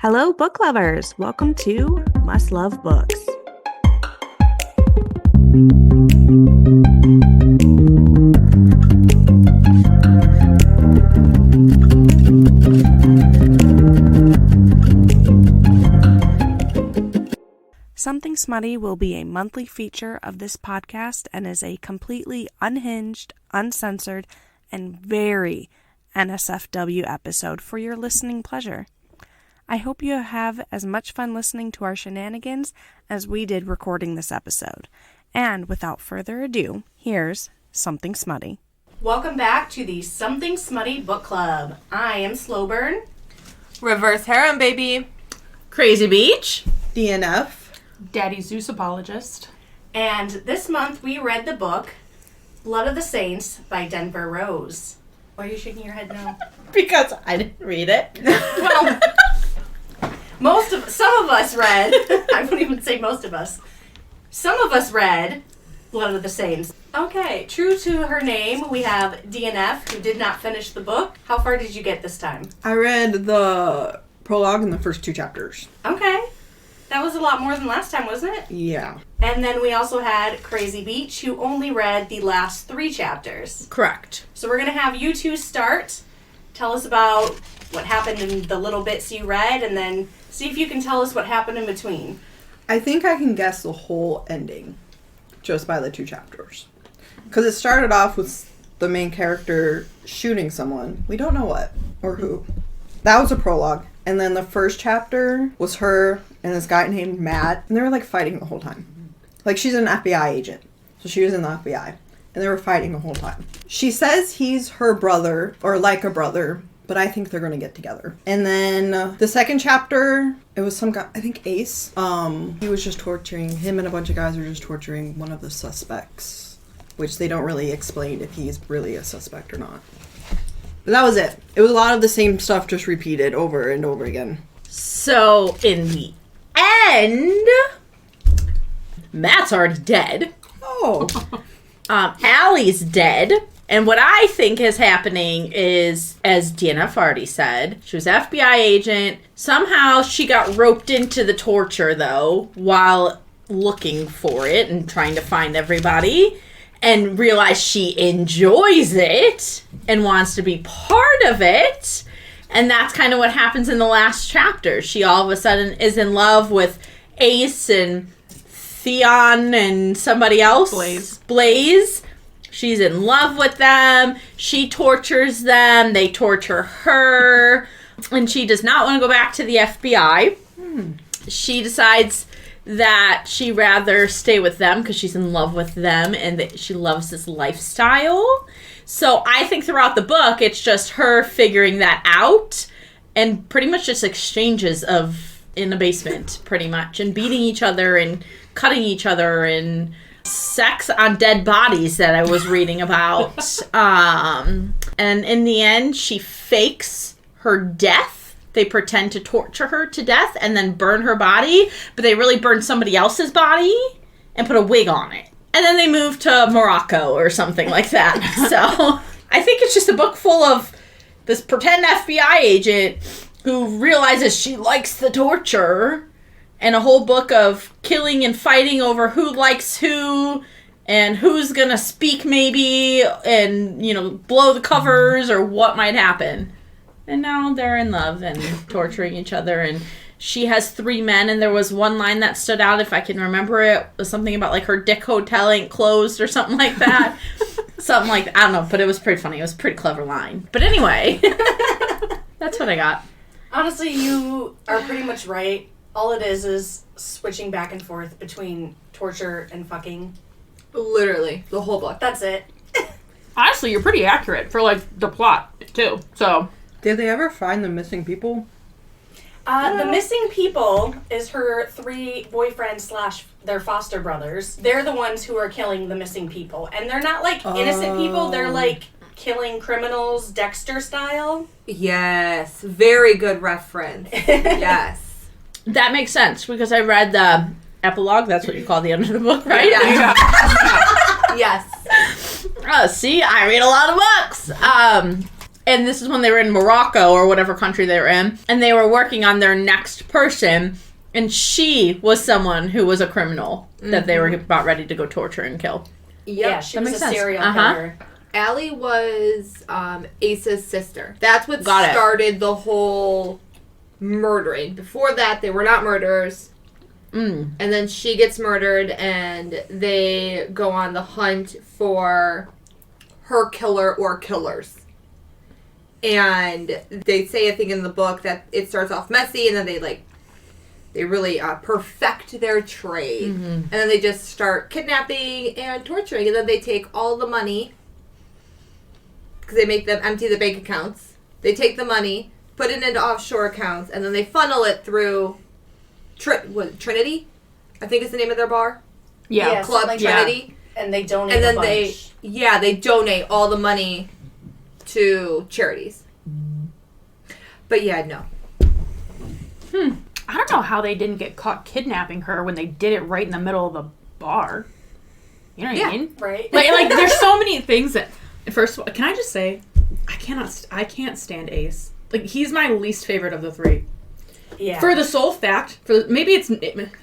Hello, book lovers. Welcome to Must Love Books. Something Smutty will be a monthly feature of this podcast and is a completely unhinged, uncensored, and very NSFW episode for your listening pleasure. I hope you have as much fun listening to our shenanigans as we did recording this episode. And without further ado, here's Something Smutty. Welcome back to the Something Smutty Book Club. I am Slowburn. Revers, Harem, baby. Crazy Beach. DNF. Daddy Zeus, Apologist. And this month we read the book Blood of the Saints by Denver Rose. Why are you shaking your head now? Because I didn't read it. Well, some of us read, I wouldn't even say most of us, some of us read Blood of the Saints. Okay, true to her name, we have DNF, who did not finish the book. How far did you get this time? I read the prologue in the first 2 chapters. Okay. That was a lot more than last time, wasn't it? Yeah. And then we also had Crazy Beach, who only read the last 3 chapters. Correct. So we're going to have you two start. Tell us about what happened in the little bits you read, and then see if you can tell us what happened in between. I think I can guess the whole ending just by the 2 chapters. Because it started off with the main character shooting someone. We don't know what or who. That was a prologue. And then the first chapter was her and this guy named Matt. And they were like fighting the whole time. Like she's an FBI agent. So she was in the FBI. And they were fighting the whole time. She says he's her brother, or like a brother, but I think they're going to get together. And then the second chapter, it was some guy, I think Ace. He was just torturing, him and a bunch of guys were just torturing one of the suspects. Which they don't really explain if he's really a suspect or not. But that was it. It was a lot of the same stuff just repeated over and over again. So, in the end, Matt's already dead. Oh. Allie's dead. And what I think is happening is, as DNF already said, she was an FBI agent. Somehow she got roped into the torture, though, while looking for it and trying to find everybody. And realized she enjoys it and wants to be part of it. And that's kind of what happens in the last chapter. She all of a sudden is in love with Ace and Theon and somebody else. Blaze. She's in love with them. She tortures them. They torture her. And she does not want to go back to the FBI. She decides that she'd rather stay with them because she's in love with them and that she loves this lifestyle. So I think throughout the book, it's just her figuring that out and pretty much just exchanges of in the basement, pretty much, and beating each other and cutting each other and sex on dead bodies that I was reading about. And in the end, she fakes her death. They pretend to torture her to death and then burn her body, but they really burn somebody else's body and put a wig on it. And then they move to Morocco or something like that. So I think it's just a book full of this pretend FBI agent who realizes she likes the torture, and a whole book of killing and fighting over who likes who and who's gonna speak maybe and, you know, blow the covers or what might happen. And now they're in love and torturing each other. And she has 3 men. And there was one line that stood out, if I can remember it. It was something about, like, her dick hotel ain't closed or something like that. Something like that. I don't know. But it was pretty funny. It was a pretty clever line. But anyway, that's what I got. Honestly, you are pretty much right. All it is switching back and forth between torture and fucking. Literally, the whole book. That's it. Honestly, you're pretty accurate for, like, the plot, too. So... Did they ever find the missing people? The missing people is her 3 boyfriends / their foster brothers. They're the ones who are killing the missing people. And they're not, like, innocent people. They're, like, killing criminals Dexter style. Yes. Very good reference. Yes. That makes sense, because I read the epilogue. That's what you call the end of the book, right? Yeah. Yes. See, I read a lot of books. And this is when they were in Morocco or whatever country they were in. And they were working on their next person. And she was someone who was a criminal that they were about ready to go torture and kill. Yeah, she that was makes a sense. serial killer. Allie was Ace's sister. That's what Got it. started the whole murdering. Before that, they were not murderers. And then she gets murdered, and they go on the hunt for her killer or killers. And they say, I think in the book, that it starts off messy, and then they really perfect their trade. And then they just start kidnapping and torturing, and then they take all the money, because they make them empty the bank accounts. They take the money, put it into offshore accounts, and then they funnel it through Trinity, I think is the name of their bar. Yeah, Club something like Trinity. that. And they donate And then a bunch. they donate all the money to charities. But yeah, no. I don't know how they didn't get caught kidnapping her when they did it right in the middle of the bar. You know what I mean? Right. Like there's so many things that. First of all, can I just say, I can't stand Ace. Like, he's my least favorite of the three. Yeah. For the sole fact,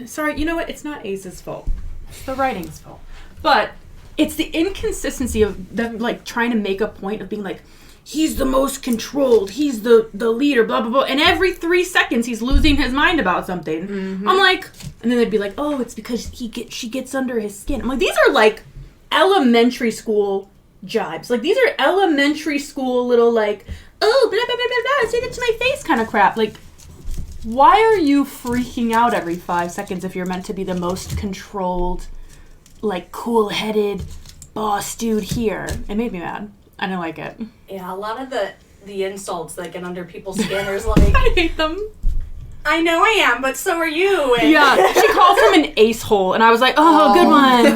sorry, you know what? It's not Ace's fault. It's the writing's fault. But it's the inconsistency of them, like, trying to make a point of being like, he's the most controlled, he's the leader, blah, blah, blah. And every 3 seconds, he's losing his mind about something. I'm like, and then they'd be like, oh, it's because she gets under his skin. I'm like, these are, like, elementary school jibes. Like, these are elementary school little, like, oh, blah, blah, blah, blah, blah, say that to my face kind of crap. Like, why are you freaking out every 5 seconds if you're meant to be the most controlled, like, cool-headed boss dude here? It made me mad. I didn't like it. Yeah, a lot of the insults that get under people's skin is like, I hate them. I know I am, but so are you. And Yeah, she called him an ace hole, and I was like, oh, good one.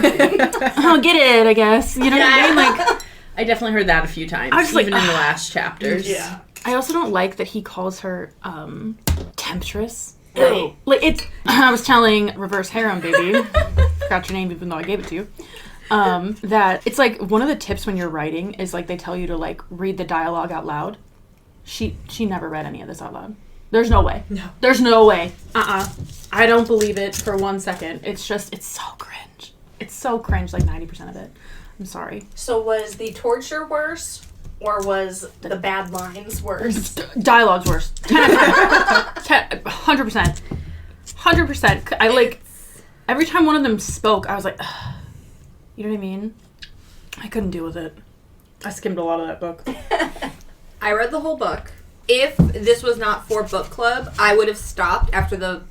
I'll get it, I guess. You know what I mean? Like, I definitely heard that a few times, I was even like, in the last chapters. Yeah. I also don't like that he calls her, temptress. Ew. Like, it's, I was telling Revers Harem, baby, forgot your name even though I gave it to you, that it's like one of the tips when you're writing is like they tell you to like read the dialogue out loud. She never read any of this out loud. There's no way. No. There's no way. I don't believe it for 1 second. It's so cringe. It's so cringe, like 90% of it. I'm sorry. So was the torture worse, or was the bad lines worse? Dialogue's worse. 100%. 100%. I like, every time one of them spoke, I was like, ugh. You know what I mean? I couldn't deal with it. I skimmed a lot of that book. I read the whole book. If this was not for book club, I would have stopped after the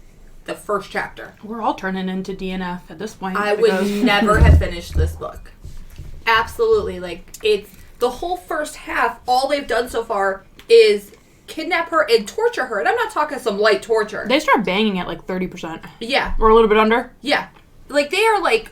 first chapter. We're all turning into DNF at this point. I would never have finished this book. Absolutely. Like, it's the whole first half, all they've done so far is kidnap her and torture her. And I'm not talking some light torture. They start banging at like 30%. Yeah. Or a little bit under. Yeah. Like, they are like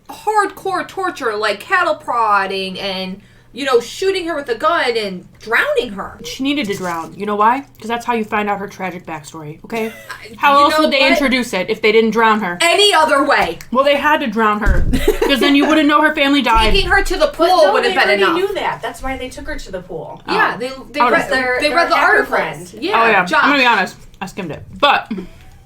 hardcore torture, like cattle prodding and, you know, shooting her with a gun and drowning her. She needed to drown. You know why? Because that's how you find out her tragic backstory, okay? How else would they introduce it if they didn't drown her? Any other way. Well, they had to drown her. Because then you wouldn't know her family died. Taking her to the pool No, would have they been already enough. knew that. That's why they took her to the pool. Yeah, they Oh, read the hacker articles. friend. Yeah, Oh, yeah. Josh. I'm going to be honest. I skimmed it. But...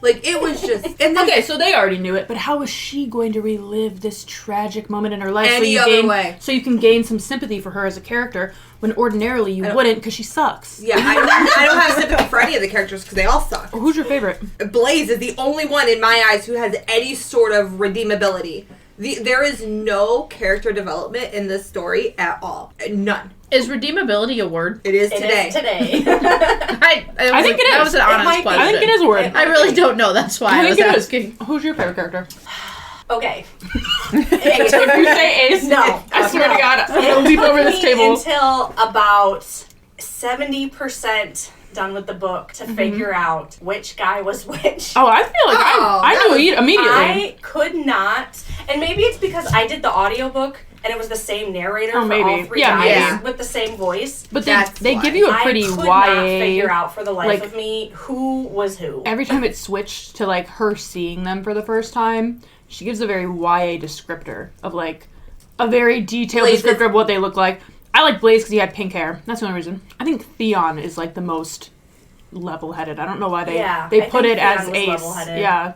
Like, it was just... And then, Okay, so they already knew it, but how is she going to relive this tragic moment in her life Any other way. so you can gain some sympathy for her as a character when ordinarily you wouldn't because she sucks? yeah, I don't have sympathy for any of the characters because they all suck. Who's your favorite? Blaze is the only one in my eyes who has any sort of redeemability. There is no character development in this story at all. None. Is redeemability a word? It is It today. is today. I think it That is. was an It honest might be. question. I think it is a word. I really don't know. That's why I was think it is. asking. Who's your favorite character? Okay. If you say Ace, No. I swear No. to God, I'm going to leap over this table. Until about 70% done with the book to figure out which guy was which. Oh, I feel like I that knew it immediately. I could not, and maybe it's because I did the audiobook and it was the same narrator for maybe. all three Yeah, guys maybe. with the same voice. But That's they why. give you a pretty I could YA. not figure out for the life like- of me who was who. Every time it switched to like her seeing them for the first time, she gives a very YA descriptor of like a very detailed Blaze descriptor of what they look like. I like Blaze because he had pink hair. That's the only reason. I think Theon is like the most level-headed. I don't know why they put it as Ace. Level-headed. Yeah.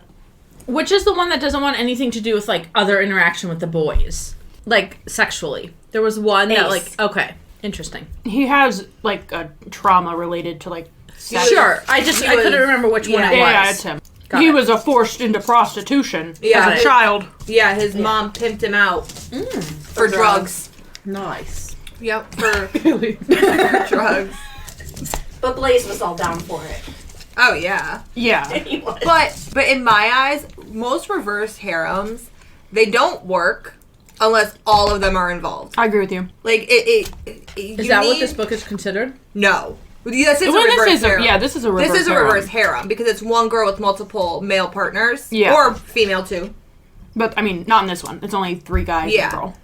Which is the one that doesn't want anything to do with, like, other interaction with the boys. Like, sexually. There was one that, like, okay, interesting. He has, like, a trauma related to, like, sex. Sure. I couldn't remember which one it was. Yeah, it's him. He was forced into prostitution as a child. Yeah, his mom pimped him out for drugs. Nice. Yep, for drugs. But Blaze was all down for it. Oh, yeah. Yeah. He was. But in my eyes, most reverse harems, they don't work unless all of them are involved. I agree with you. Like, Is that what this book is considered? No. This is a reverse harem. This is a reverse harem. This is a reverse harem because it's one girl with multiple male partners. Yeah. Or female, too. But, I mean, not in this one. It's only 3 guys and a girl.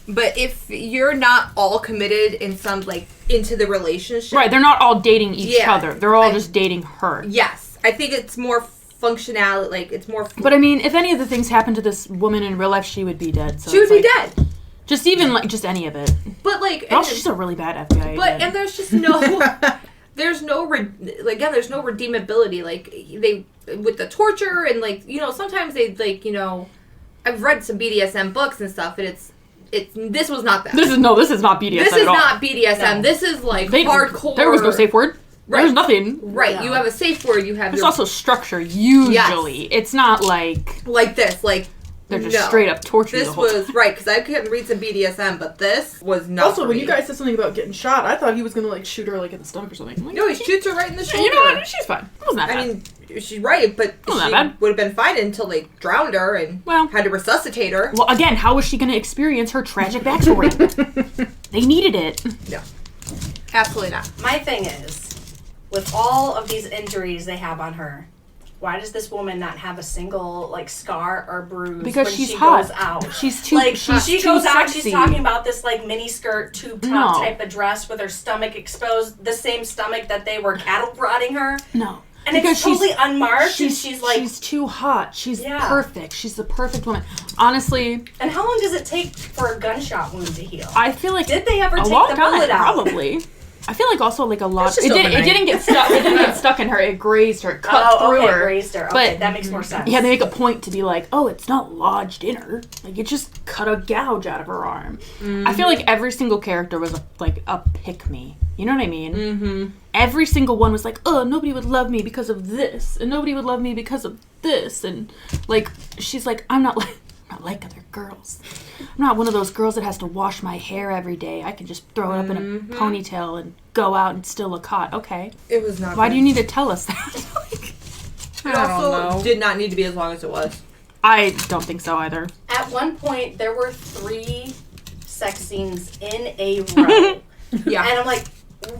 But if you're not all committed in some, like, into the relationship. Right, they're not all dating each other. They're all just dating her. Yes. I think it's more functionality, like, it's more... But, I mean, if any of the things happened to this woman in real life, she would be dead. So she would be dead. Just even, like, just any of it. But, like... Also, she's a really bad FBI agent. But, and there's just no... there's no redeemability. Like, they... With the torture and, like, you know, sometimes they, like, you know... I've read some BDSM books and stuff, and this was not that. This is not BDSM This at is all. not BDSM. No. This is, like, hardcore... There was no safe word. Right. There's nothing. Right. Yeah. You have a safe word. You have There's also structure, usually. Yes. It's not like... Like this. Like... They're just straight up torturing This the whole was... Right, because I couldn't read some BDSM, but this was not Also, when you guys said something about getting shot, I thought he was going to, like, shoot her, like, in the stomach or something. Like, no, he shoots her right in the shoulder. You know what? She's fine. It wasn't that bad. I mean, she's right, but she would have been fine until they drowned her and had to resuscitate her. Well, again, how was she going to experience her tragic backstory? They needed it. No. Absolutely not. My thing is, with all of these injuries they have on her, why does this woman not have a single, like, scar or bruise because when she's she hot. goes out? She's too like, she's she too goes out, sexy. she's talking about this, like, mini skirt, tube top type of dress with her stomach exposed, the same stomach that they were cattle prodding her. No. And because it's totally unmarked, and she's like... She's too hot. She's perfect. She's the perfect woman. Honestly... And how long does it take for a gunshot wound to heal? I feel like... Did they ever take the out? bullet Probably. I feel like also like a lot... It didn't get stuck. It didn't get stuck in her. It grazed her. It cut through her. Grazed her. Okay, that makes more sense. Yeah, they make a point to be like, oh, it's not lodged in her. Like, it just cut a gouge out of her arm. Mm-hmm. I feel like every single character was a pick-me. You know what I mean? Mm-hmm. Every single one was like, oh, nobody would love me because of this, and nobody would love me because of this, and, like, she's like, I'm not like other girls. I'm not one of those girls that has to wash my hair every day. I can just throw it up in a ponytail and go out and still look hot. Okay. It was not. Why do you need to tell us that? It also did not need to be as long as it was. I don't think so either. At one point, there were 3 sex scenes in a row. Yeah. And I'm like,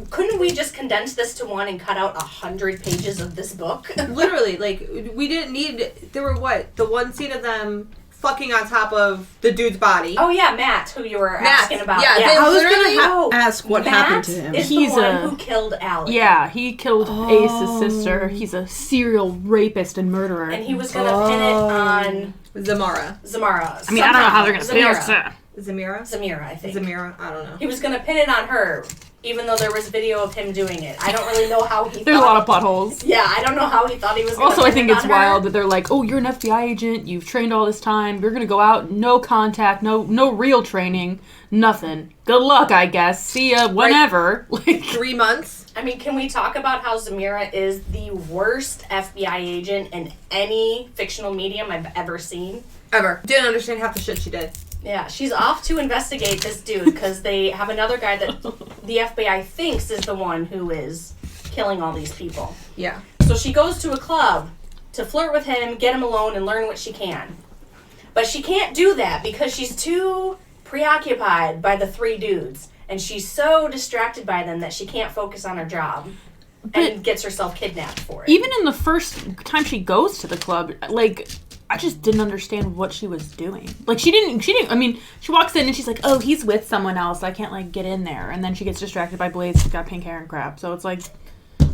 couldn't we just condense this to one and cut out 100 pages of this book? Literally, like, we didn't need... There were, the one scene of them fucking on top of the dude's body. Oh, yeah, Matt, who you were asking about. Yeah, I was going to ask what happened to him. He's the one who killed Allie. Yeah, he killed Ace's sister. He's a serial rapist and murderer. And he was going to pin it on... Zamara. Zamara. I mean, I don't know how they're going to pin it. Zamira, I think. Zamira, I don't know. He was going to pin it on her, even though there was video of him doing it. I don't really know how he There's a lot of buttholes. Yeah, I don't know how he thought he was going to Also, I think it's wild her. that they're like, oh, you're an FBI agent, you've trained all this time, you're going to go out, no contact, no real training, nothing. Good luck, I guess. See ya whenever. Right. Like 3 months. I mean, can we talk about how Zamira is the worst FBI agent in any fictional medium I've ever seen? Ever. Didn't understand half the shit she did. Yeah, she's off to investigate this dude because they have another guy that the FBI thinks is the one who is killing all these people. Yeah. So she goes to a club to flirt with him, get him alone, and learn what she can. But she can't do that because she's too preoccupied by the 3 dudes. And she's so distracted by them that she can't focus on her job. And gets herself kidnapped for it. Even in the first time she goes to the club, like... I just didn't understand what she was doing. Like, she didn't, I mean, she walks in and she's like, oh, he's with someone else. I can't, like, get in there. And then she gets distracted by Blaze. She's got pink hair and crap. So it's like,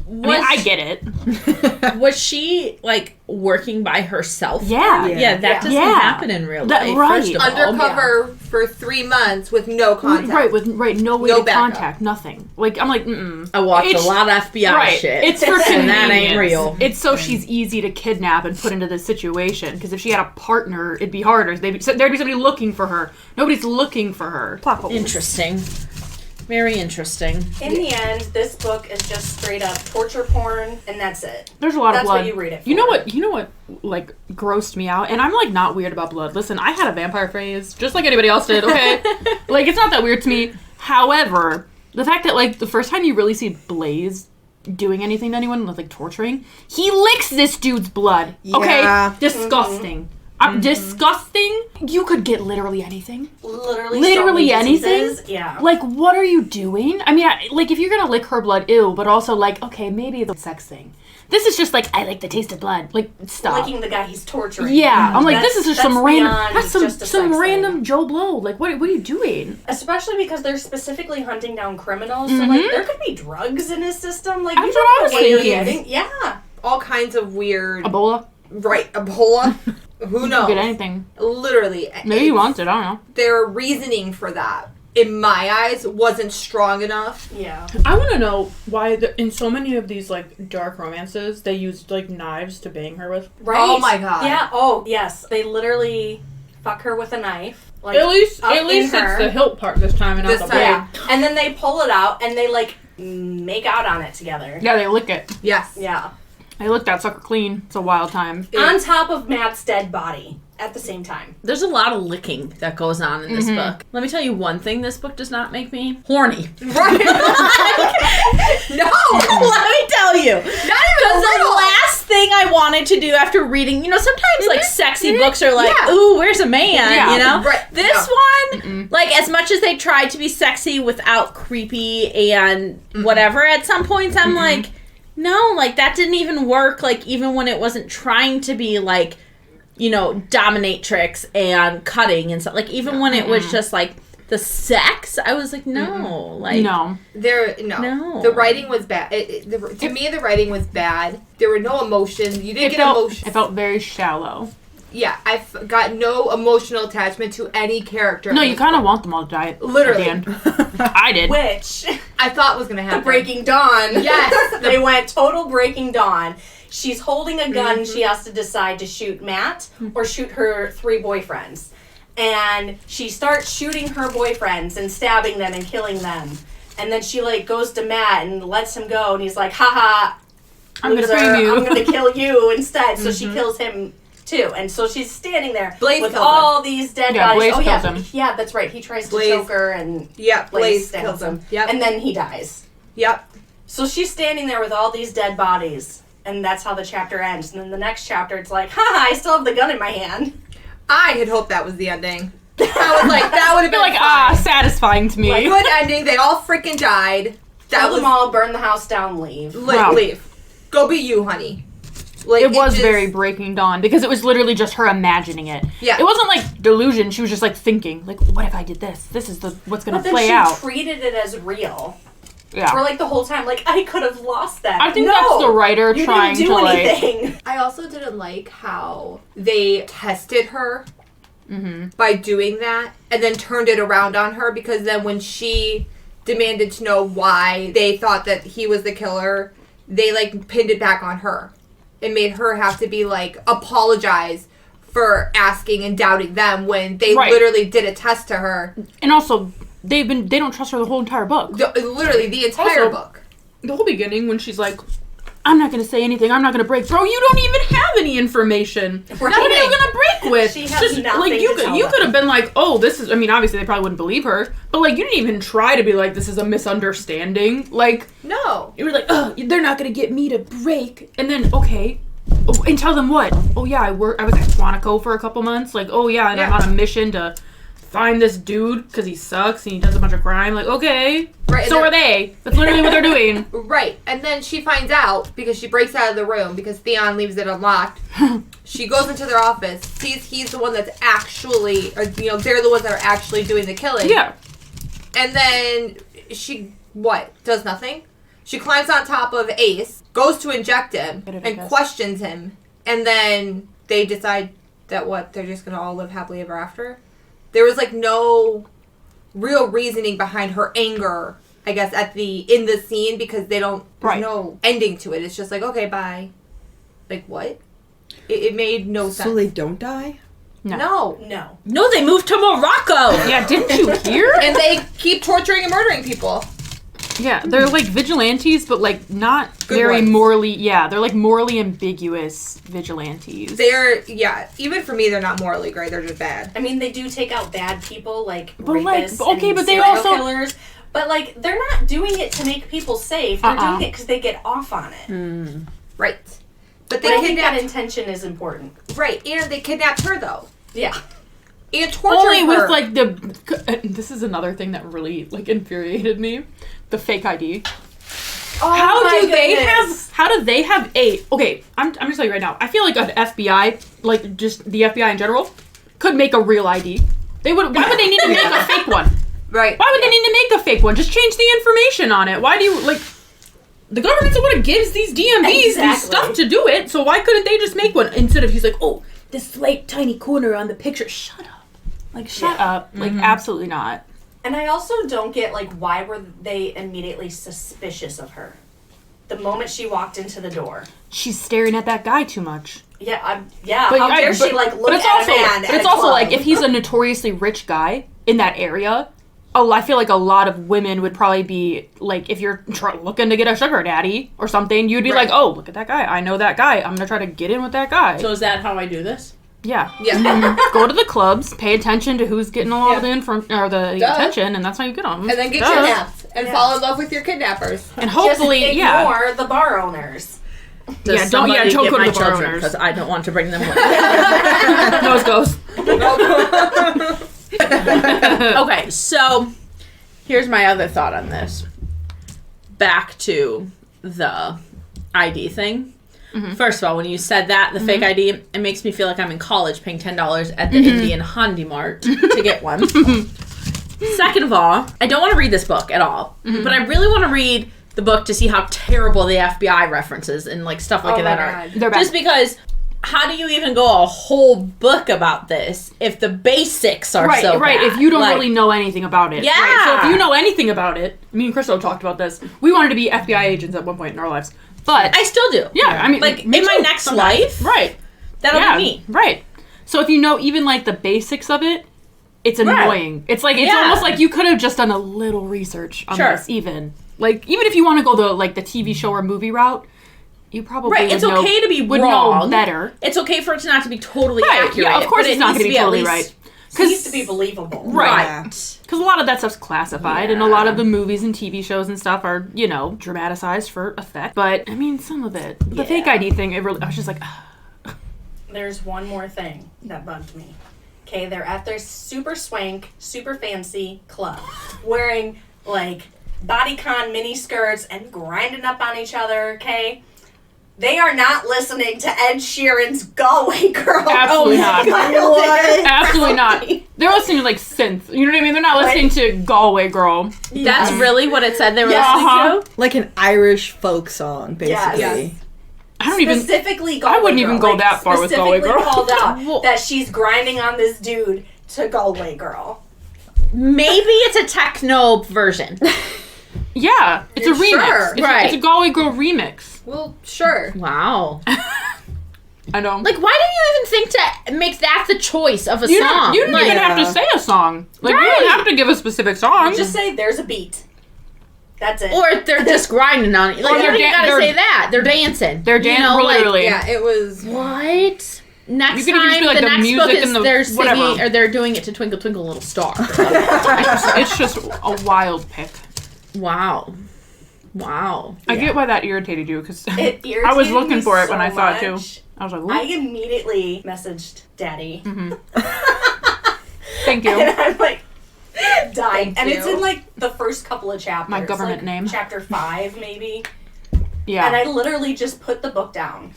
I get it. Was she, like, working by herself? Yeah. Yeah, that doesn't happen in real life. Right. First of all. Undercover for 3 months with no contact. No way No to backup. contact, nothing. Like, I'm like, mm-mm. I watched a lot of FBI shit. It's for and that ain't convenience. real. It's so she's easy to kidnap and put into this situation. Because if she had a partner, it'd be harder. There'd be somebody looking for her. Nobody's looking for her. Plot holes. Interesting. Very interesting. In the end, this book is just straight up torture porn, and that's it. There's a lot of blood. That's what you read it for. You know what, like, grossed me out? And I'm, like, not weird about blood. Listen, I had a vampire phase, just like anybody else did, okay? Like, it's not that weird to me. However, the fact that, like, the first time you really see Blaze doing anything to anyone, like, torturing, he licks this dude's blood, okay? Yeah. Disgusting. Disgusting. You could get literally anything. Literally so many anything. diseases. Yeah. Like, what are you doing? I mean, like, if you're gonna lick her blood, ew, but also, like, okay, maybe it's a sex thing. This is just, like, I like the taste of blood. Like, stop. Licking the guy he's torturing. Yeah, I'm like, this is just some random, beyond that's just a some sex random thing. Joe Blow. Like, what are you doing? Especially because they're specifically hunting down criminals, so, like, there could be drugs in his system. Like, That's you what don't I was know what you're thinking. getting. Yeah. All kinds of weird. Ebola? Right, Ebola. Who knows? Get anything. Literally. Maybe he wants it, I don't know. Their reasoning for that, in my eyes, wasn't strong enough. Yeah. I want to know why in so many of these, like, dark romances, they used, like, knives to bang her with. Right. Oh my God. Yeah. Oh, yes. They literally fuck her with a knife. Like, At least up in it's her. the hilt part this time and not This the time. blade. Yeah. And then they pull it out and they, like, make out on it together. Yeah, they lick it. Yes. Yeah. They lick that sucker clean. It's a wild time. On top of Matt's dead body at the same time. There's a lot of licking that goes on in this book. Let me tell you one thing this book does not make me. Horny. Right. No. Let me tell you. Not even a Because the little. last thing I wanted to do after reading, sometimes like sexy books are like, Yeah. ooh, where's a man, Yeah. you know? Right. This one, like as much as they tried to be sexy without creepy and whatever, at some points I'm like, no, like that didn't even work, like even when it wasn't trying to be like, dominatrix and cutting and stuff. Like even when it was just like the sex, I was like, no, like No. No. The writing was bad. To me, the writing was bad. There were no emotions. You didn't get emotions. It felt very shallow. Yeah, got no emotional attachment to any character. No, you kind of want them all to die. Literally. At the end. I did. Which, I thought was gonna happen. the Breaking Dawn. Yes. They went total Breaking Dawn. She's holding a gun. She has to decide to shoot Matt or shoot her 3 boyfriends. And she starts shooting her boyfriends and stabbing them and killing them. And then she, like, goes to Matt and lets him go. And he's like, haha, I'm gonna loser, frame you. I'm going to kill you instead. So she kills him, too. And so she's standing there Blaze with kills all these dead Yeah, bodies. Blaze yeah, kills him. yeah, that's right. He tries to Blaze. choke her and Yeah, Blaze stabs kills him. him. Yep. And then he dies. Yep. So she's standing there with all these dead bodies, and that's how the chapter ends. And then the next chapter, it's like, haha, I still have the gun in my hand. I had hoped that was the ending. I was like, that would have been Like, fine. satisfying to me. Like, good ending. They all freaking died. That Kill was them all, burn the house down, leave. Wow. leave. Go be you, honey. Like, It was just- very Breaking Dawn because it was literally just her imagining it. Yeah. It wasn't like delusion. She was just like thinking, like, what if I did this? This is what's going But to then play she out. treated it as real. Yeah. For like the whole time, like, I could have lost that. I think No, that's the writer you trying didn't do to anything. I also didn't like how they tested her by doing that and then turned it around on her, because then when she demanded to know why they thought that he was the killer, they like pinned it back on her. It made her have to be like apologize for asking and doubting them when they Right. literally did a test to her. And also, they don't trust her the whole entire book. Literally the entire Also- book. The whole beginning when she's like, I'm not going to say anything. I'm not going to break. Bro, you don't even have any information. What are you going to break with? She has nothing like, you to tell you them. could have been like, oh, this is, I mean, obviously they probably wouldn't believe her, but like, you didn't even try to be like, this is a misunderstanding. Like, No. you were like, oh, they're not going to get me to break. And then, okay. Oh, and tell them what? Oh, yeah, I was at Quantico for a couple months. Like, oh, yeah, and I'm on a mission to find this dude because he sucks and he does a bunch of crime. Like, okay. Right, So and are they. That's literally what they're doing. Right, and then she finds out because she breaks out of the room because Theon leaves it unlocked. She goes into their office, sees he's the one that's actually, or, they're the ones that are actually doing the killing. Yeah. And then she, does nothing? She climbs on top of Ace, goes to inject him, Bit of a and kiss. questions him. And then they decide that they're just going to all live happily ever after. There was, like, no real reasoning behind her anger, I guess, in the scene, because there's no ending to it. It's just like, okay, bye. Like, what? It made no sense. So they don't die? No. No, they moved to Morocco. Yeah, didn't you hear? And they keep torturing and murdering people. Yeah, they're like vigilantes, but like not Good very ones. morally. Yeah, they're like morally ambiguous vigilantes. Even for me, they're not morally great. They're just bad. I mean, they do take out bad people, like But, like, rapists okay, and but they serial also- killers. But, like, they're not doing it to make people safe. They're doing it because they get off on it. Right. But But I think that kidnapped... intention is important. Right, and they kidnapped her, though. Yeah. And tortured Only her. with like this is another thing that really like infuriated me, the fake ID. Oh, How my do they goodness. have? How do they have a? Okay, I'm just telling you right now. I feel like an FBI, like just the FBI in general, could make a real ID. They would. Why would they need to make a fake one? Right. Why would they need to make a fake one? Just change the information on it. Why do you like? The government's the one who gives these DMVs these Exactly. stuff to do it. So why couldn't they just make one instead of he's like, oh, this slight tiny corner on the picture. Shut up. Like shut up. Like absolutely not. And I also don't get, like, why were they immediately suspicious of her? The moment she walked into the door. She's staring at that guy too much. Yeah, how dare she, like, look at a man But at it's a also club. like if he's a notoriously rich guy in that area, I feel like a lot of women would probably be like, if you're looking to get a sugar daddy or something, you'd be like, oh, look at that guy. I know that guy. I'm gonna try to get in with that guy. So is that how I do this? Yeah. Yeah. Go to the clubs, pay attention to who's getting a lot of the attention, and that's how you get them. And then get kidnapped. And fall in love with your kidnappers. And hopefully, Just ignore the bar owners. Yeah, don't go get to the my bar children owners. because I don't want to bring them with. Nose goes. Okay, so here's my other thought on this. Back to the ID thing. First of all, when you said that, the fake ID, it makes me feel like I'm in college paying $10 at the Indian Handy Mart to get one. Second of all, I don't want to read this book at all, but I really want to read the book to see how terrible the FBI references and like stuff like that are. They're bad. Just because, how do you even go a whole book about this if the basics are so bad? If you don't Like, really know anything about it. Yeah. Right, so if you know anything about it, me and Krystle talked about this. We wanted to be FBI agents at one point in our lives. But I still do. yeah, I mean, Like, me in my too, next sometimes. life, Right. that'll Yeah, be me. Right. So if you know even like the basics of it, it's annoying. It's like, it's Yeah. almost like you could have just done a little research on Sure. this even. Like, even if you want to go the TV show or movie route, you probably Right, would it's know, okay to be would wrong. know better. It's okay for it to not to be totally Right, accurate. yeah, of course but it's it not needs going to be at totally least- right. It needs to be believable. Right. Because a lot of that stuff's classified, and a lot of the movies and TV shows and stuff are, dramatized for effect. But, I mean, some of it. The fake ID thing, I was just like, There's one more thing that bugged me. Okay, they're at their super swank, super fancy club, wearing, like, bodycon mini skirts and grinding up on each other, okay? They are not listening to Ed Sheeran's Galway Girl. Absolutely not. What? absolutely not. They're listening to, like, synth. You know what I mean? They're not listening to Galway Girl. That's really what it said they were Uh-huh. listening to? Like an Irish folk song, basically. Yes. I don't even... Specifically Galway I wouldn't Girl. even go that far with Galway Girl. Specifically called out Well- that she's grinding on this dude to Galway Girl. Maybe it's a techno version. Yeah, it's a remix. Sure, It's a Galway Girl remix. Well, sure. Wow. I know. Like, why do you even think to make that the choice of a You song? don't even have to say a song. Like, you Right. don't have to give a specific song. Just say there's a beat. That's it. Or they're just grinding on it. Like, Or you they're don't even gotta they're- say that. They're dancing. They're dancing, literally. Yeah, it was... What? Next You could even just time, be like the the next music book is and the they're singing, whatever. or they're doing it to Twinkle Twinkle Little Star. It's just a wild pick. Wow. Wow. I get why that irritated you, because It irritated I was looking me for it so when I saw it too. much. I was like, I ooh, immediately messaged Daddy. thank you. And I'm like, dying. Thank And it's you. in like the first couple of chapters. My government like, name. Chapter 5, maybe. Yeah. And I literally just put the book down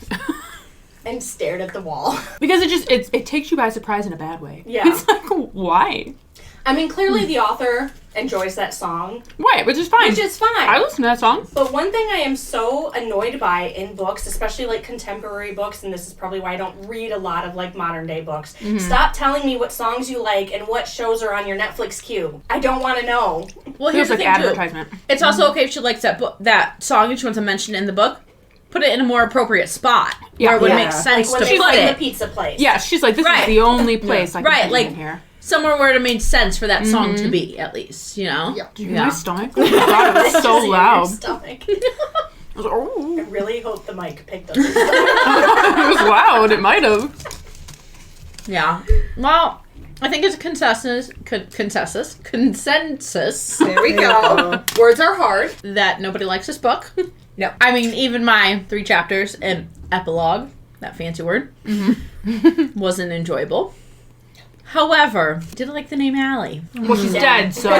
and stared at the wall. Because it takes you by surprise in a bad way. Yeah. It's like, why? I mean, clearly the author enjoys that song. Right, which is fine. Which is fine. I listen to that song. But one thing I am so annoyed by in books, especially like contemporary books, and this is probably why I don't read a lot of like modern day books. Mm-hmm. Stop telling me what songs you like and what shows are on your Netflix queue. I don't want to know. Well, here's like the thing advertisement. Too. It's also okay if she likes that song and she wants to mention it in the book. Put it in a more appropriate spot where it would make sense like when to they put find it. the pizza place. Yeah, she's like, this is the only place I can put it in here. Somewhere where it made sense for that song to be, at least, you know? Yeah. My stomach? Oh my God, it was so loud. Stomach. I was like, oh. I really hope the mic picked up. It was loud. It might have. Yeah. Well, I think it's a consensus. There we go. Words are hard. That nobody likes this book. No. I mean, even my 3 chapters and epilogue, that fancy word, wasn't enjoyable. However, did I like the name Allie? Well, she's dead, so.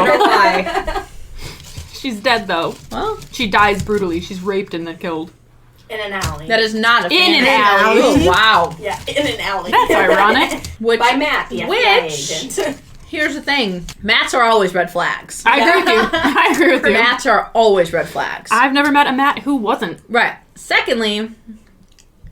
She's dead, though. Well, she dies brutally. She's raped and then killed. In an alley. That is not a In an alley. Oh, wow. Yeah, in an alley. That's ironic. By Matt, the FBI agent. Here's the thing. Mats are always red flags. I agree with you. I agree with you. Mats are always red flags. I've never met a Matt who wasn't. Right. Secondly,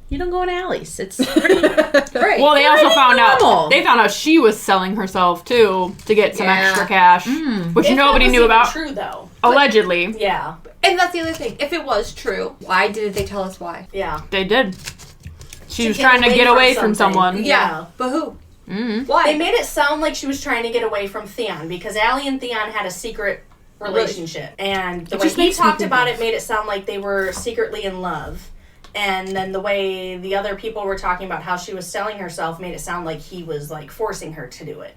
you don't go in alleys. It's pretty Right. Well, they also found normal. out. They found out she was selling herself too to get some extra cash, which If nobody that was knew even about. True though. Allegedly, Yeah. And that's the other thing. If it was true, why didn't they tell us why? Yeah. they did. She was get trying to away get from away from something. someone. Yeah. But who? Mm-hmm. Why? They made it sound like she was trying to get away from Theon because Allie and Theon had a secret relationship, and the way just he makes me talked think about of- it made it sound like they were secretly in love. And then the way the other people were talking about how she was selling herself made it sound like he was like forcing her to do it.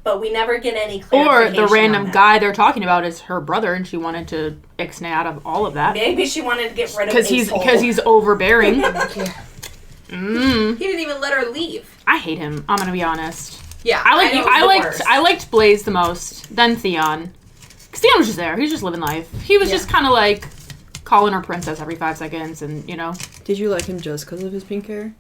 But we never get any Or clarification the on random that. guy they're talking about is her brother, and she wanted to ixnay out of all of that Maybe she wanted to get rid of because he's overbearing. He didn't even let her leave. I hate him. I'm gonna be honest. Yeah. I liked Blaze the most, then Theon. Because Theon was just there. He was just living life. He was just kind of like calling her princess every 5 seconds, and you know. Did you like him just because of his pink hair?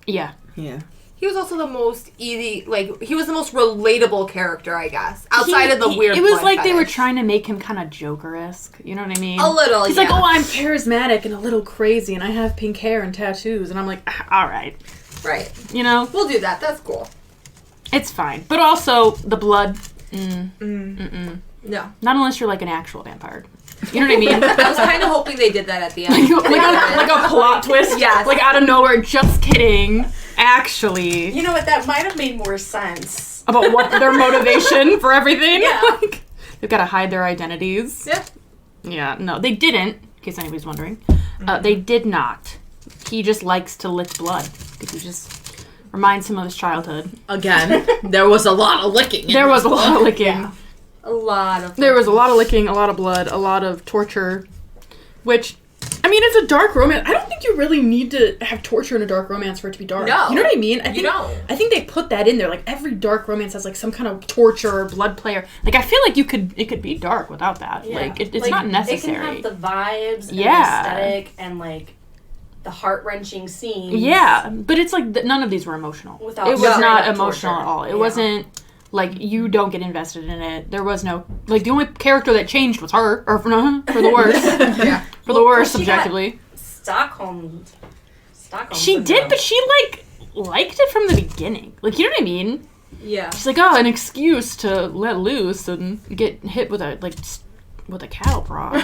Yeah. Yeah. He was also the most easy, like, he was the most relatable character, I guess. Outside of the weird It was blood like they were fetish. trying to make him kind of Joker-esque. You know what I mean? A little, He's like, oh, I'm charismatic and a little crazy, and I have pink hair and tattoos. And I'm like, all right. Right. You know? We'll do that. That's cool. It's fine. But also, the blood, No. not unless you're like an actual vampire. You know what I mean? I was kind of hoping they did that at the end. like a plot twist? Yes. Like out of nowhere, just kidding. Actually. You know what? That might have made more sense. About what their motivation for everything. Yeah. Like, they've got to hide their identities. Yeah. Yeah, no, they didn't, in case anybody's wondering. They did not. He just likes to lick blood. Because he just reminds him of his childhood. Again, there was a lot of licking. There was a lot of licking. Yeah. A lot of. There was a lot of licking, a lot of blood, a lot of torture. Which, I mean, it's a dark romance. I don't think you really need to have torture in a dark romance for it to be dark. No. You know what I mean? You don't. I think they put that in there. Like, every dark romance has, like, some kind of torture or blood play. Like, I feel like it could be dark without that. Yeah. Like, it's Like, not It necessary. can have the vibes and Yeah. the aesthetic and, like, the heart-wrenching scenes. Yeah, but it's like none of these were emotional. Without It was straight not up emotional torture. at all. It Yeah. wasn't like you don't get invested in it. There was no like the only character that changed was her, or for the worse, Yeah. for the worse Well, she got subjectively. Stockholm She did, syndrome. but she like liked it from the beginning. Like you know what I mean? Yeah. She's like, oh, an excuse to let loose and get hit with a cattle prod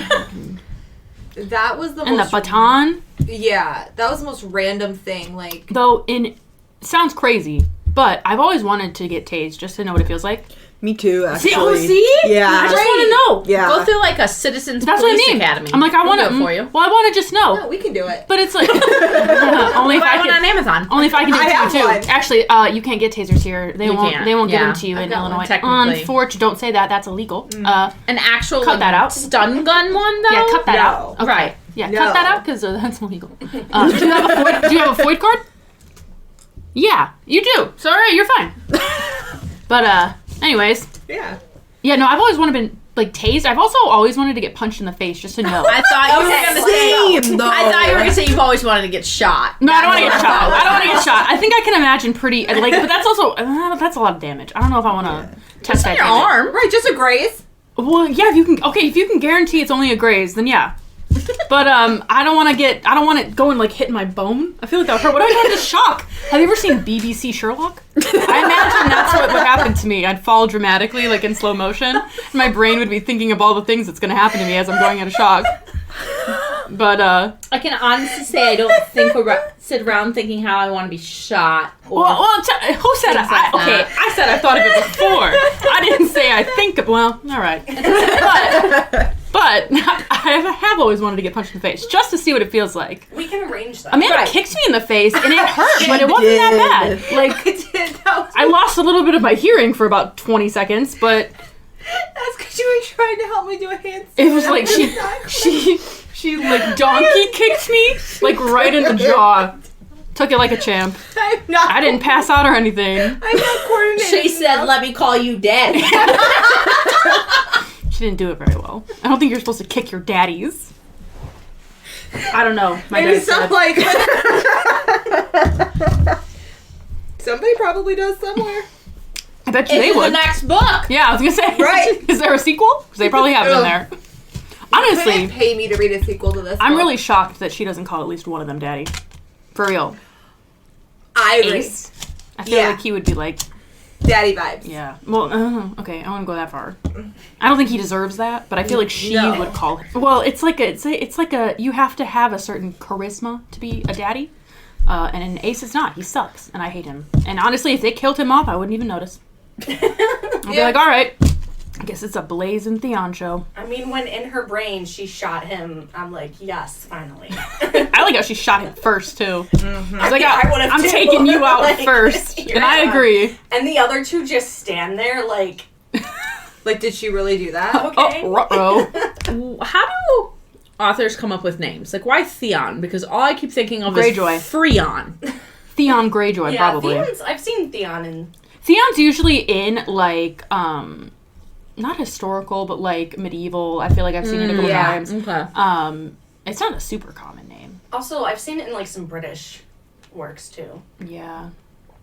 That was the and the most. baton. Yeah. That was the most random thing. Like. Though sounds crazy, but I've always wanted to get tased just to know what it feels like. Me too, actually. See? Yeah. I just want to know. Yeah. Go through like a citizens That's what I police mean. academy. I'm like, I want We'll to do it for you. Well, I want to just know. No, we can do it. But it's like only if Buy I one can. on Amazon. Only if I can do I it have too. one. Actually, you can't get tasers here. They You won't. can't. They won't give Yeah. them to you I've in got one, Illinois. technically. Unfortunately, don't say that. That's illegal. An actual Cut that out. stun gun one though. Yeah, cut that No. out. Okay. Right. Yeah, No. cut that out because that's illegal. Do you have a Foyd card? Yeah, you do. So all right, you're fine. But anyways, Yeah. yeah, no, I've always wanted to be like tased. I've also always wanted to get punched in the face just to know. I thought you were gonna say. Same, though. I thought you were gonna say you've always wanted to get shot. No, I don't want to get shot. I don't want to get shot. I think I can imagine pretty like, but that's also that's a lot of damage. I don't know if I want to test that. Your damage. arm. Right. Just a graze. Well, yeah, if you can guarantee it's only a graze, then yeah. But I don't want it going like hitting my bone. I feel like that would hurt. What if I got this shock? Have you ever seen BBC Sherlock? I imagine that's what would happen to me. I'd fall dramatically, like in slow motion. And my brain would be thinking of all the things that's going to happen to me as I'm going into shock. But I can honestly say I don't sit around thinking how I want to be shot. Or who said I said I thought of it before. I didn't say I think. Well, all right. But I have always wanted to get punched in the face just to see what it feels like. We can arrange that. Amanda kicked me in the face and it hurt, but it wasn't that bad. Like I lost a little bit of my hearing for about 20 seconds, but that's because you were trying to help me do a handstand. It was like she like donkey kicked me like right in the jaw. Took it like a champ. I didn't pass out or anything. I'm not coordinated. She said, "Let me call you daddy." She didn't do it very well. I don't think you're supposed to kick your daddies. I don't know. My Maybe dad said. like somebody probably does somewhere. I bet you they would. The next book. Yeah, I was gonna say. Right. Is there a sequel? Because they probably have it in there. Honestly, you couldn't pay me to read a sequel to this. I'm book. really shocked that she doesn't call at least one of them daddy. For real. I agree. Ace. I feel like he would be like daddy vibes. Yeah. Well, okay, I won't go that far. I don't think he deserves that, but I feel like she would call him. Well, it's like a you have to have a certain charisma to be a daddy. And an Ace is not. He sucks, and I hate him. And honestly, if they killed him off, I wouldn't even notice. I'd be like, all right, I guess it's a Blazing Theon show. I mean, when in her brain she shot him, I'm like, yes, finally. I like how she shot him first, too. Mm-hmm. I was like, I'm taking you out like, first. And I agree. And the other two just stand there like... Like, did she really do that? Okay. Oh, ruh-roh. How do authors come up with names? Like, why Theon? Because all I keep thinking of Greyjoy. is Freon. Theon Greyjoy, probably. I've seen Theon in... Theon's usually in, like, not historical, but, like, medieval. I feel like I've seen it a couple times. Okay. It's not a super common name. Also, I've seen it in, like, some British works, too. Yeah.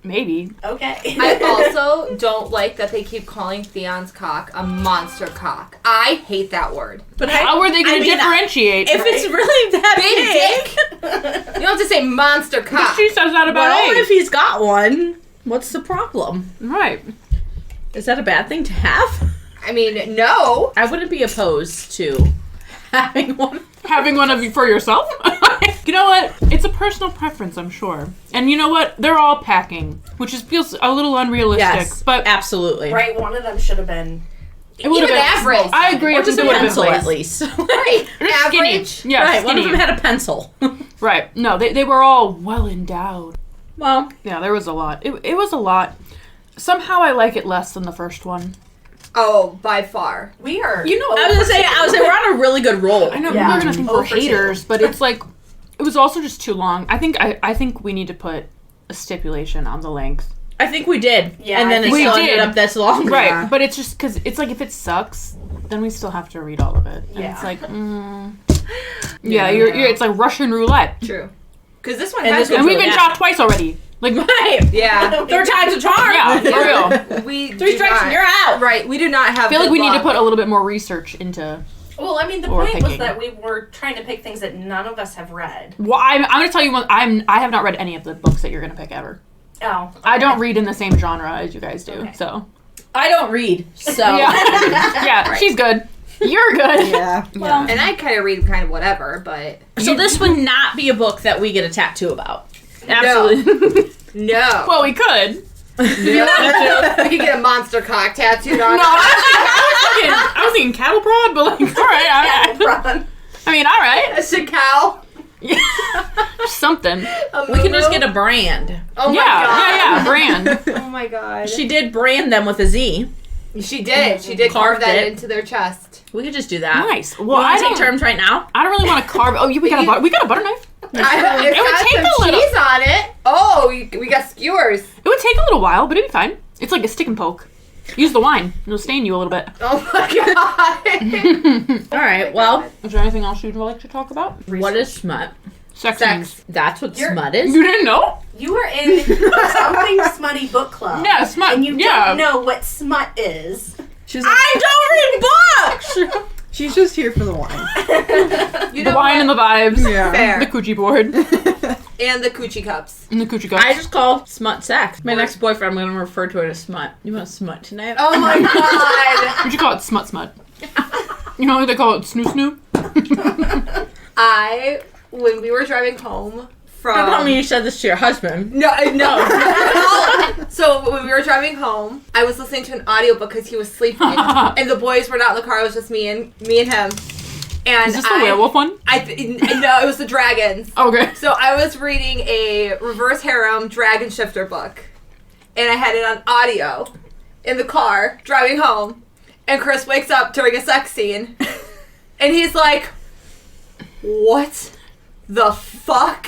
Maybe. Okay. I also don't like that they keep calling Theon's cock a monster cock. I hate that word. But how are they going to differentiate? If it's really that big dick, you don't have to say monster cock. She says that about well, Ace. if he's got one, what's the problem? Right. Is that a bad thing to have? I mean, no. I wouldn't be opposed to having one. Having one of you for yourself? You know what? It's a personal preference, I'm sure. And you know what? They're all packing, which feels a little unrealistic. Yes, but absolutely. Right, one of them should have been... It would have been average. I agree. Or just a it would've been pencil, Blaze. at least. Right. Skinny. Average. Yeah, right, skinny. one of them had a pencil. Right. No, they were all well endowed. Well, yeah, there was a lot. It was a lot. Somehow I like it less than the first one. Oh, by far. We are... you know, I was gonna say we're on a really good roll. I know Yeah. people are gonna think we're Oh, for two. haters, but it's like it was also just too long. I think we need to put a stipulation on the length. I think we did. Yeah, and then I it think still we ended did. up this long. Right, Yeah. but it's just because it's like if it sucks, then we still have to read all of it. And Yeah. it's like, yeah, you're it's like Russian roulette. True. Because this one And has this And one- we've been Yeah. chopped twice already. Like, Right. Yeah. Third time's a charm. yeah, for real. We 3 do strikes not- and you're out. Right. We do not have I feel like good we need to luck. put a little bit more research into. Well, I mean, the Or point was picking. that we were trying to pick things that none of us have read. Well, I'm going to tell you one. I have not read any of the books that you're going to pick ever. Oh. I don't read in the same genre as you guys do. Okay. So I don't read, so. yeah, she's good. You're good. Yeah. Well, And I kind of read kind of whatever, but So this would not be a book that we get a tattoo about. absolutely. no. Well, we could. No. We could get a monster cock tattooed on. No, I was thinking cattle prod, but like, all right. Run. I mean, all right. A cow. Something. We can just get a brand. Oh my Yeah, god. yeah, brand. Oh my god. She did brand them with a Z. She did. She did carve Carved that it. into their chest. We could just do that. Nice. You Well, I want to take don't, terms right now? I don't really want to carve. Oh, we got a butter knife. It would got take some a little- cheese on it. Oh, we got skewers. It would take a little while, but it'd be fine. It's like a stick and poke. Use the wine. It'll stain you a little bit. Oh my god. All right, well, Is there anything else you'd like to talk about? what is smut? Sex. Sex. That's what You're- smut is? You didn't know? You are in something Smutty Book Club. Yeah, smut. And you yeah. don't know what smut is. She's like, I don't read books! she's just here for the wine. You The know wine and the vibes. Yeah. Fair. The coochie board. And the coochie cups. And the coochie cups. I just call smut sex. My next boyfriend, I'm going to refer to it as smut. You want smut tonight? Oh my god. Would you call it smut? You know what they call it? Snoo. When we were driving home from... Don't tell me you said this to your husband. No. So when we were driving home, I was listening to an audiobook because he was sleeping. And the boys were not in the car. It was just me and him. And Is this the werewolf one? No, it was the dragons. Okay. So I was reading a Reverse Harem Dragon Shifter book. And I had it on audio in the car, driving home. And Chris wakes up during a sex scene. And he's like, what the fuck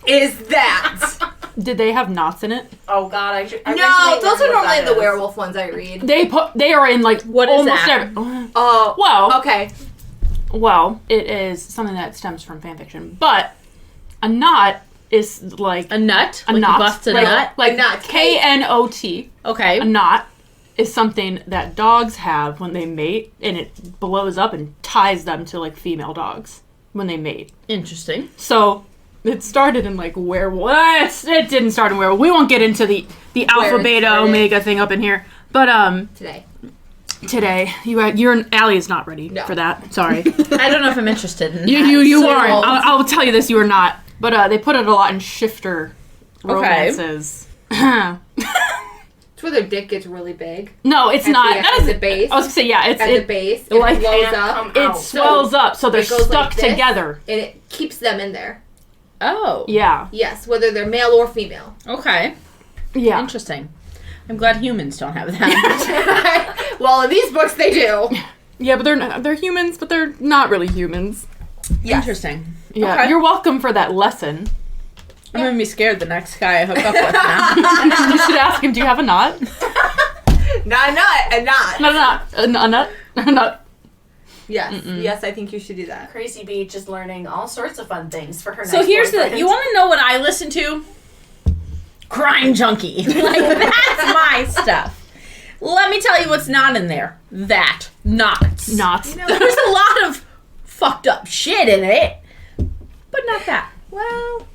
is that? Did they have knots in it? Oh god, I No, those are recently learned what normally that the is. werewolf ones I read. They are in like What is almost that? every. Oh, Well, okay. Well, it is something that stems from fanfiction, but a knot is like A nut? a Like knot. you bust a like, nut? Like A knot. KNOT. Okay. A knot is something that dogs have when they mate, and it blows up and ties them to like female dogs when they mate. Interesting. So it started in like werewolf. It didn't start in werewolf. We won't get into the alpha, it beta, started. omega thing up in here. But Today. you're Allie is not ready No. for that. Sorry. I don't know if I'm interested in that. You So- aren't. I'll tell you this. You are not. But they put it a lot in shifter Okay. romances. It's where their dick gets really big. No, it's At not. the- That at is the base? I was gonna say yeah. It's At the it, base, it like- blows Can't up. come it out. swells up, so they're it goes stuck like this. together. And it keeps them in there. Oh. Yeah. Yes, whether they're male or female. Okay. Yeah. Interesting. I'm glad humans don't have that. Well, in these books they do. Yeah, but they're humans, but they're not really humans. Interesting. Yeah. Okay. You're welcome for that lesson. I'm gonna be scared the next guy I hook up with now. You should ask him, do you have a knot? Not a nut, a knot. Not a knot. A nut? A nut. Yes, yes, I think you should do that. Crazy Beach is learning all sorts of fun things for her So next here's boyfriend. you want to know what I listen to? Crime Junkie. Like, that's my stuff. Let me tell you what's not in there. That. Knots. Knots. There's a lot of fucked up shit in it, but not that. Well,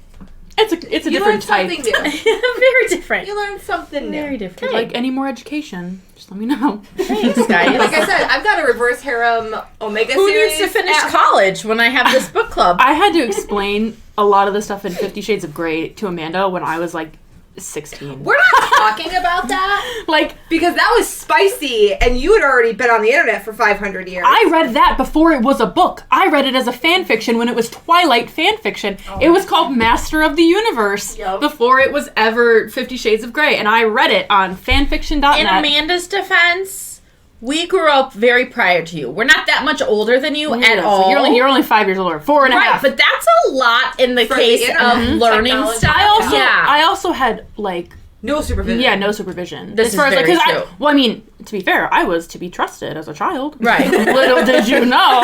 It's a you different learned type. something new. Very different. You learned something new. Very different. Like any more education, just let me know. Thanks, guys. Like I said, I've got a Reverse Harem Omega Who series. needs to finish at- college when I have this book club? I had to explain a lot of the stuff in 50 Shades of Grey to Amanda when I was like 16. We're not talking about that Like, because that was spicy, and you had already been on the internet for 500 years. I read that before it was a book. I read it as a fan fiction when it was Twilight fan fiction. It was called Master of the Universe Yup. before it was ever 50 Shades of Grey, and I read it on fanfiction.net. In Amanda's defense, we grew up very prior to you. We're not that much older than you at So all. You're only 5 years older. 4 and a right, half. but that's a lot in the For the case internet. of learning Technology. styles. I also had like no supervision. yeah, no supervision. This as far is as like, very 'cause true. well, I mean, to be fair, I was to be trusted as a child. Right. Little did you know.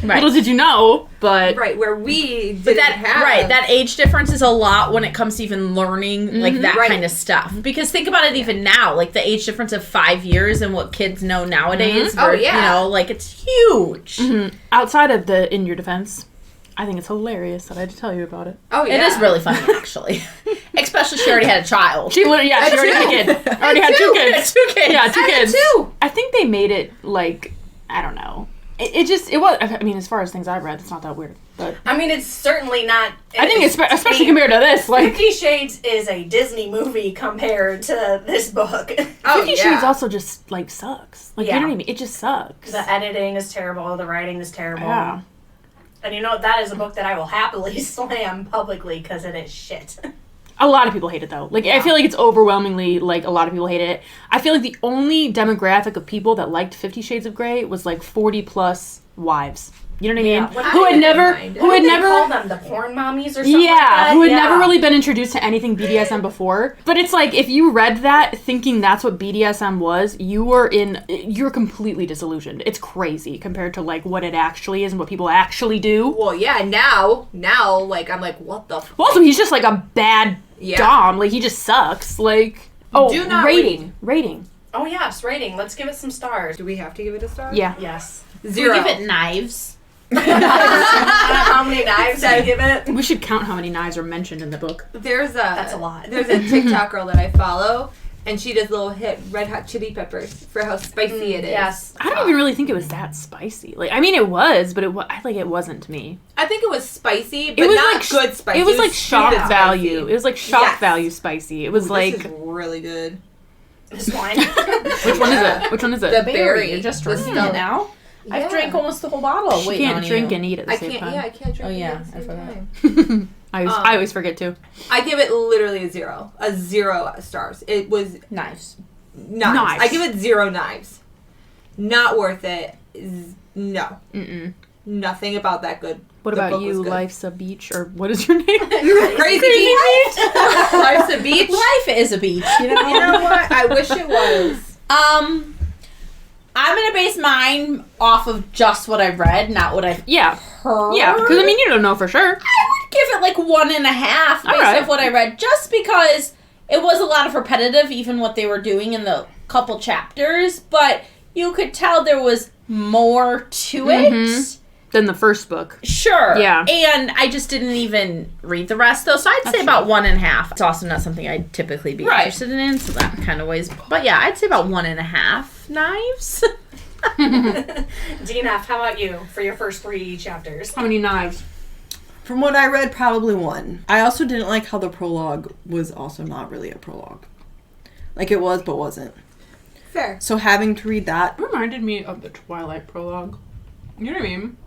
Right. Little did you know, but Right, where we didn't But that have. that age difference is a lot when it comes to even learning like that Right. kind of stuff. Because think about it even now, like the age difference of 5 years and what kids know nowadays. Oh, where, yeah. You know, like it's huge. outside of the in your defense, I think it's hilarious that I had to tell you about it. Oh, yeah. It is really funny, actually. Especially she already had a child. She literally, yeah, she already had a kid. Already had two kids. Two kids. Yeah, two I did kids. too. I think they made it like I don't know. It was. I mean, as far as things I've read, it's not that weird. But I mean, it's certainly not. I think it's especially compared to this, like 50 Shades is a Disney movie compared to this book. Oh, 50 yeah. Shades also just like sucks. Like Yeah. you know what I mean? It just sucks. The editing is terrible. The writing is terrible. Yeah. And you know what? That is a book that I will happily slam publicly because it is shit. A lot of people hate it though. Like I feel like it's overwhelmingly like a lot of people hate it. I feel like the only demographic of people that liked 50 Shades of Grey was like 40 plus wives. You know what I mean? What Who had didn't never mind it. who What had did they never call them? The porn mommies or something like yeah, that? who had Yeah. never really been introduced to anything BDSM before. But it's like if you read that thinking that's what BDSM was, you're completely disillusioned. It's crazy compared to like what it actually is and what people actually do. Well, yeah, now, like, I'm like, what the f- Well, also he's just like a bad Yeah. dom. Like he just sucks. Like Do not rating. Oh yes, rating. Let's give it some stars. Do we have to give it a star? Yeah. Yes. 0. We give it knives. How many knives I give it? We should count how many knives are mentioned in the book. That's a lot. There's a TikTok girl that I follow, and she does little hit red hot chili peppers for how spicy it is. Yes. I don't even really think it was that spicy. Like, I mean, it was, but it wasn't to me. I think it was spicy, but It was not like good spicy. It was like shock stupid value. spicy. It was like shock Yes. value spicy. It was like, This is really good. This wine. which one is it? Which one is it? The berry. You're just The drinking stuff. it now? Yeah. I've drank almost the whole bottle. She waiting can't on drink you. and eat at the I same can't. time. Yeah, I can't drink. Oh, it yeah, at the I same forgot. time. I always forget too. I give it literally a 0. A 0 stars. It was Knives. knives. I give it 0 knives. Not worth it. No. Mm-mm. Nothing about that good. What The about book was you? good. Life's a beach, or what is your name? Crazy beach. Life's a beach. Life is a beach, you know? You know what? I wish it was. I'm gonna base mine off of just what I've read, not what I've Yeah, heard. yeah. Because I mean, you don't know for sure. I would give it like 1.5 based Alright. off what I read, just because it was a lot of repetitive, even what they were doing in the couple chapters, but you could tell there was more to it. Mhm. Than the first book. Sure. Yeah. And I just didn't even read the rest, though, so I'd say That's about 1.5. It's also not something I'd typically be Right. interested in, so that kind of weighs. But yeah, I'd say about 1.5 knives. DNF, how about you for your first 3 chapters? How many knives? From what I read, probably 1. I also didn't like how the prologue was also not really a prologue. Like it was, but wasn't. Fair. So having to read that, It reminded me of the Twilight prologue. You know what I mean?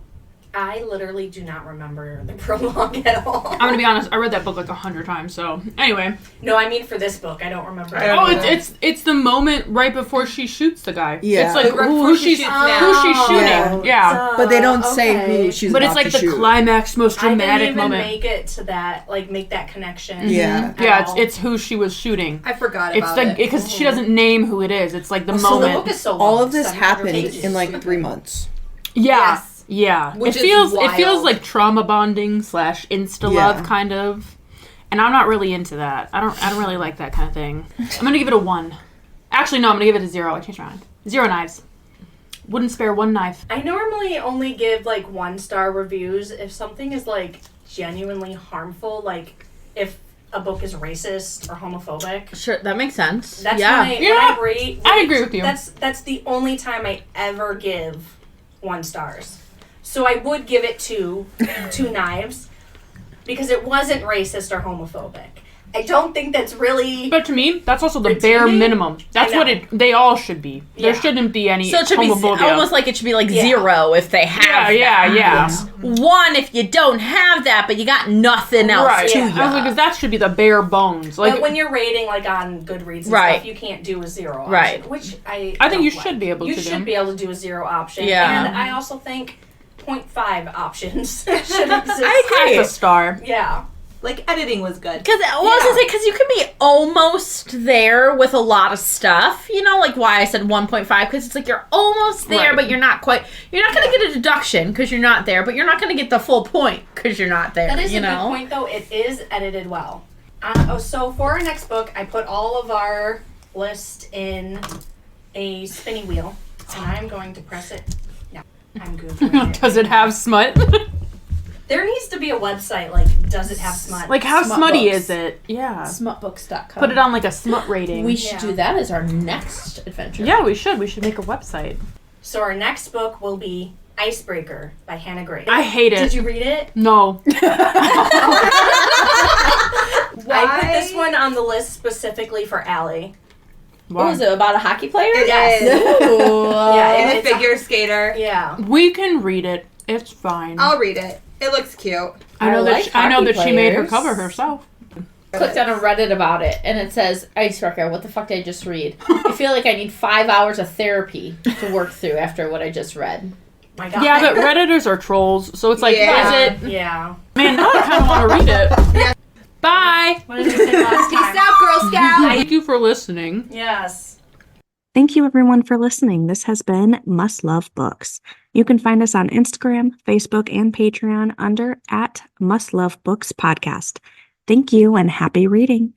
I literally do not remember the prologue at all. I'm gonna be honest. I read that book like 100 times. So anyway, No, I mean for this book, I don't remember. I don't oh, know. it's the moment right before she shoots the guy. Yeah. It's like Right who before she she's shoots who she's now. shooting. Yeah. but they don't say who she's But it's about like to the shoot. climax, most I didn't dramatic even moment. make it to that, like make that connection. Yeah. at Yeah, all. it's who she was shooting. I forgot It's about the it. because she doesn't name who it is. It's like the So the The book moment. is so long. All of this 700 happened pages. in like 3 months. Yeah. Yes. Yeah. Which it is feels wild. it feels like trauma bonding / insta love Yeah. kind of. And I'm not really into that. I don't really like that kind of thing. I'm gonna give it a 1. Actually no, I'm gonna give it a 0. I changed my mind. 0 knives. Wouldn't spare 1 knife. I normally only give like 1-star reviews if something is like genuinely harmful, like if a book is racist or homophobic. Sure, that makes sense. That's yeah. when Yeah. I rate. I agree with you. That's the only time I ever give 1 stars. So I would give it 2 knives because it wasn't racist or homophobic. I don't think that's really. But to me, that's also the bare Redeeming? minimum. That's I what know. they all should be. There Yeah. shouldn't be any So it should be homophobia. almost like it should be like Yeah. 0 if they have yeah, that. yeah. 1 if you don't have that, but you got nothing else Right. to Yeah. I was like, ya. 'cause that should be the bare bones. Like, But when you're rating like on Goodreads and Right. stuff, you can't do a 0 option, Right. which I I think don't you like. should be able You to should do. be able to do a 0 option. Yeah. And I also think 0.5 options should exist. I agree. half a star. Yeah. Like editing was good. Because I was gonna say, because you could be almost there with a lot of stuff, you know, like why I said 1.5, because it's like you're almost there, Right. but you're not quite. You're not gonna get a deduction because you're not there, but you're not gonna get the full point because you're not there. That is you a know? good point, though. It is edited well. So for our next book, I put all of our list in a spinny wheel, and I'm going to press it. No, I'm googling it. Does it have smut? There needs to be a website like, does it have smut? Like, how Smut smutty books. is it? Yeah. Smutbooks.com. Put it on like a smut rating. We should Yeah. do that as our next adventure. Yeah, we should. We should make a website. So our next book will be Icebreaker by Hannah Gray. I hate it. Did you read it? No. I put this one on the list specifically for Allie. What was it, about a hockey player? It is. Ooh. Yeah, And a it's a- figure skater. Yeah. We can read it. It's fine. I'll read it. It looks cute. I know I that like I know hockey that she made her players. cover herself. Clicked on a Reddit about it, and it says, Icebreaker, what the fuck did I just read? I feel like I need 5 hours of therapy to work through after what I just read. My God. Yeah, but Redditors are trolls, so it's like, Yeah. is it? Yeah. Man, now I kind of want to read it. Bye. What did I say last Peace time? out, Girl Scout. Thank you for listening. Yes. Thank you everyone for listening. This has been Must Love Books. You can find us on Instagram, Facebook, and Patreon under @MustLoveBooksPodcast. Thank you and happy reading.